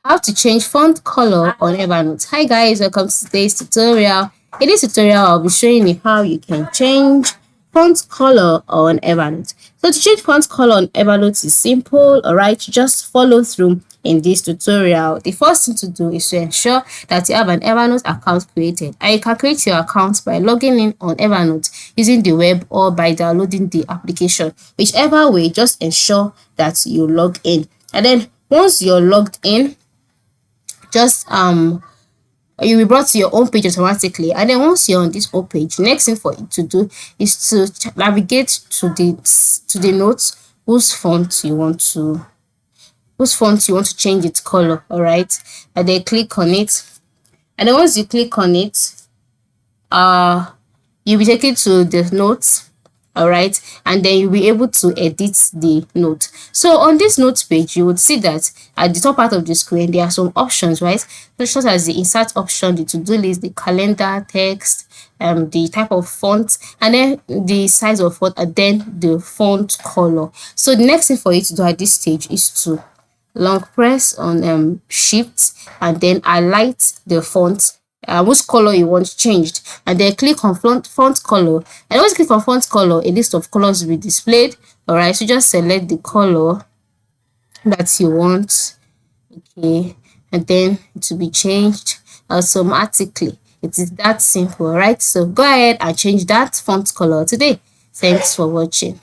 How to change font color on Evernote. Hi guys, welcome to today's tutorial. In this tutorial, I'll be showing you how you can change font color on Evernote. So to change font color on Evernote is simple, alright? Just follow through in this tutorial. The first thing to do is to ensure that you have an Evernote account created. And you can create your account by logging in on Evernote using the web or by downloading the application. Whichever way, just ensure that you log in. And then once you're logged in, just you will be brought to your own page automatically. And then once you're on this home page, next thing for you to do is to navigate to the notes whose font you want to change its color. All right, and then click on it. And then once you click on it, you'll be taken to the notes. All right, and then you'll be able to edit the note. So on this notes page, you would see that at the top part of the screen there are some options, right? Such as the insert option, the to-do list, the calendar, text, the type of font, and then the size of font, and then the font color. So the next thing for you to do at this stage is to long press on shift and then highlight the font which color you want changed, and then click on font color. And once you click on font color, a list of colors will be displayed. All right, so just select the color that you want, okay, and then it will be changed automatically. It is that simple. All right, so go ahead and change that font color today. Thanks for watching.